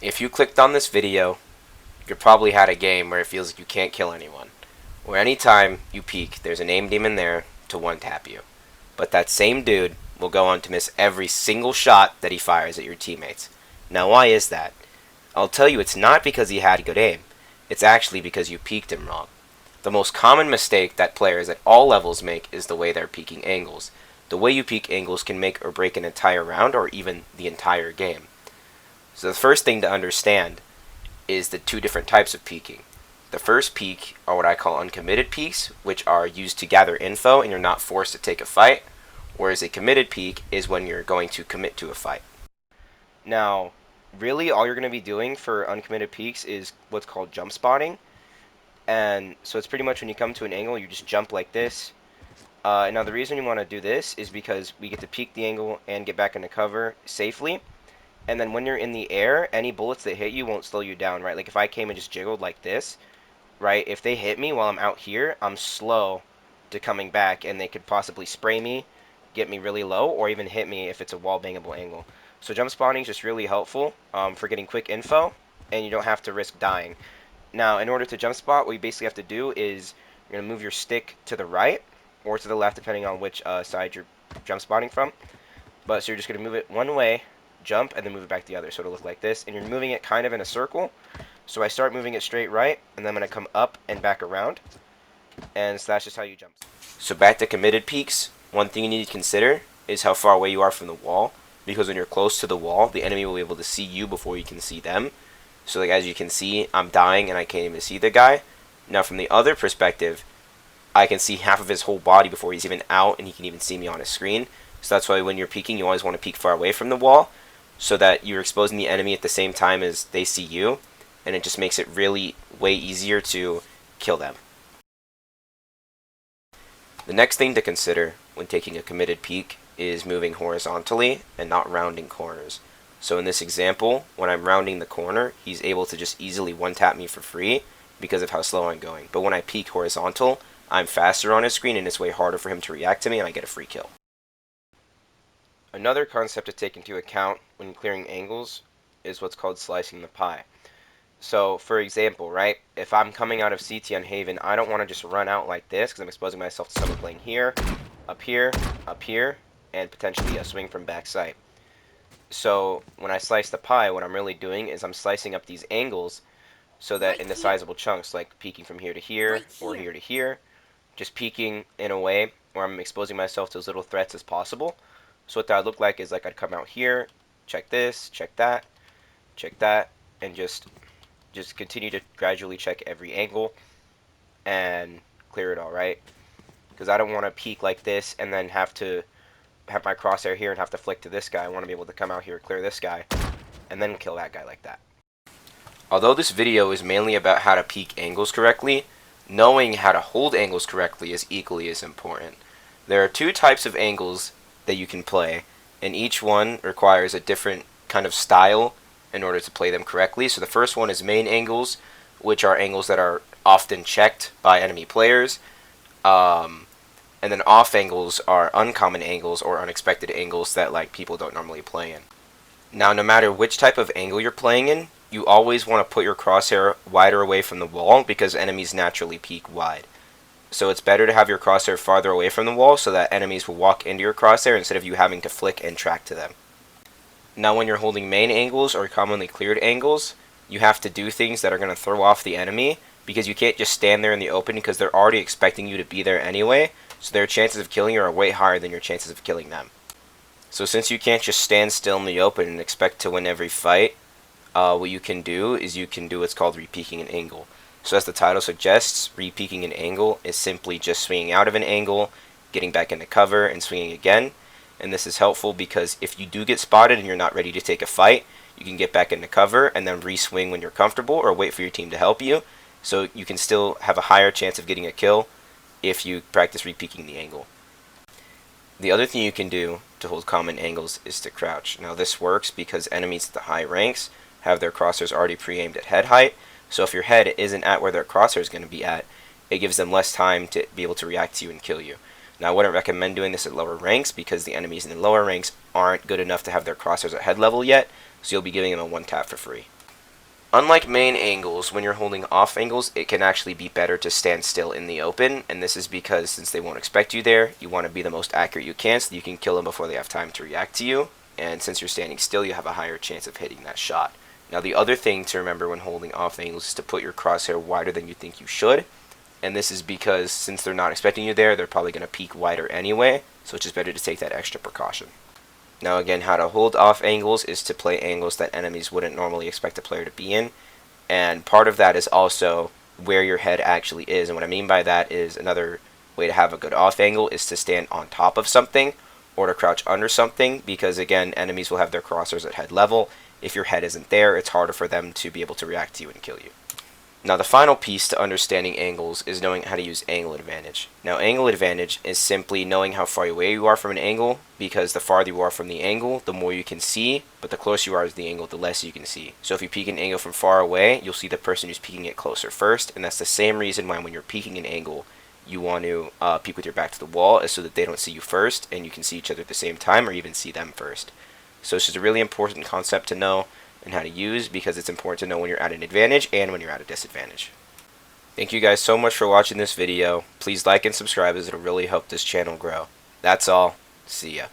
If you clicked on this video, you probably had a game where it feels like you can't kill anyone. Where anytime you peek, there's an aim demon there to one-tap you. But that same dude will go on to miss every single shot that he fires at your teammates. Now why is that? I'll tell you, it's not because he had good aim. It's actually because you peeked him wrong. The most common mistake that players at all levels make is the way they're peeking angles. The way you peek angles can make or break an entire round or even the entire game. So the first thing to understand is the two different types of peeking. The first peek are what I call uncommitted peeks, which are used to gather info and you're not forced to take a fight, whereas a committed peek is when you're going to commit to a fight. Now, really all you're going to be doing for uncommitted peeks is what's called jump spotting. And so it's pretty much when you come to an angle, you just jump like this. Now the reason you want to do this is because we get to peek the angle and get back into cover safely. And then when you're in the air, any bullets that hit you won't slow you down, right? Like if I came and just jiggled like this, right? If they hit me while I'm out here, I'm slow to coming back, and they could possibly spray me, get me really low, or even hit me if it's a wall bangable angle. So jump spawning is just really helpful for getting quick info, and you don't have to risk dying. Now, in order to jump spot, what you basically have to do is you're going to move your stick to the right or to the left, depending on which side you're jump spotting from. But so you're just going to move it one way, jump, and then move it back the other. So it'll look like this, and you're moving it kind of in a circle. So I start moving it straight right, and then I'm going to come up and back around, and so that's just how you jump. So back to committed peeks, one thing you need to consider is how far away you are from the wall, because when you're close to the wall, the enemy will be able to see you before you can see them. So like as you can see, I'm dying and I can't even see the guy. Now from the other perspective, I can see half of his whole body before he's even out, and he can even see me on his screen. So that's why when you're peeking, you always want to peek far away from the wall, so that you're exposing the enemy at the same time as they see you, and it just makes it really way easier to kill them. The next thing to consider when taking a committed peek is moving horizontally and not rounding corners. So in this example, when I'm rounding the corner, he's able to just easily one-tap me for free because of how slow I'm going. But when I peek horizontal, I'm faster on his screen and it's way harder for him to react to me, and I get a free kill. Another concept to take into account when clearing angles is what's called slicing the pie. So, for example, right, if I'm coming out of CT on Haven, I don't want to just run out like this because I'm exposing myself to someone playing here, up here, and potentially a swing from backside. So, when I slice the pie, what I'm really doing is I'm slicing up these angles so that in the sizable chunks, like peeking from here to here or here to here, just peeking in a way where I'm exposing myself to as little threats as possible. So what that would look like is like I'd come out here, check this, check that, and just continue to gradually check every angle and clear it all, right? Because I don't want to peek like this and then have to have my crosshair here and have to flick to this guy. I want to be able to come out here, clear this guy, and then kill that guy like that. Although this video is mainly about how to peek angles correctly, knowing how to hold angles correctly is equally as important. There are two types of angles that you can play, and each one requires a different kind of style in order to play them correctly. So the first one is main angles, which are angles that are often checked by enemy players, and then off angles are uncommon angles or unexpected angles that like people don't normally play in. Now, no matter which type of angle you're playing in, you always want to put your crosshair wider away from the wall because enemies naturally peek wide. So it's better to have your crosshair farther away from the wall so that enemies will walk into your crosshair instead of you having to flick and track to them. Now when you're holding main angles or commonly cleared angles, you have to do things that are going to throw off the enemy because you can't just stand there in the open because they're already expecting you to be there anyway, so their chances of killing you are way higher than your chances of killing them. So since you can't just stand still in the open and expect to win every fight, what you can do is you can do what's called re-peeking an angle. So as the title suggests, re-peeking an angle is simply just swinging out of an angle, getting back into cover, and swinging again. And this is helpful because if you do get spotted and you're not ready to take a fight, you can get back into cover and then re-swing when you're comfortable or wait for your team to help you. So you can still have a higher chance of getting a kill if you practice re-peeking the angle. The other thing you can do to hold common angles is to crouch. Now this works because enemies at the high ranks have their crosshairs already pre-aimed at head height. So if your head isn't at where their crosshair is going to be at, it gives them less time to be able to react to you and kill you. Now I wouldn't recommend doing this at lower ranks because the enemies in the lower ranks aren't good enough to have their crosshairs at head level yet, so you'll be giving them a one tap for free. Unlike main angles, when you're holding off angles, it can actually be better to stand still in the open, and this is because since they won't expect you there, you want to be the most accurate you can so that you can kill them before they have time to react to you, and since you're standing still, you have a higher chance of hitting that shot. Now the other thing to remember when holding off angles is to put your crosshair wider than you think you should, and this is because since they're not expecting you there, they're probably going to peek wider anyway, so it's just better to take that extra precaution. Now again, how to hold off angles is to play angles that enemies wouldn't normally expect a player to be in, and part of that is also where your head actually is, and what I mean by that is another way to have a good off angle is to stand on top of something or to crouch under something, because again, enemies will have their crosshairs at head level. If your head isn't there, it's harder for them to be able to react to you and kill you. Now the final piece to understanding angles is knowing how to use angle advantage. Now angle advantage is simply knowing how far away you are from an angle, because the farther you are from the angle, the more you can see, but the closer you are to the angle, the less you can see. So if you peek an angle from far away, you'll see the person who's peeking it closer first, and that's the same reason why when you're peeking an angle, you want to peek with your back to the wall, is so that they don't see you first, and you can see each other at the same time, or even see them first. So it's just a really important concept to know and how to use, because it's important to know when you're at an advantage and when you're at a disadvantage. Thank you guys so much for watching this video. Please like and subscribe, as it'll really help this channel grow. That's all. See ya.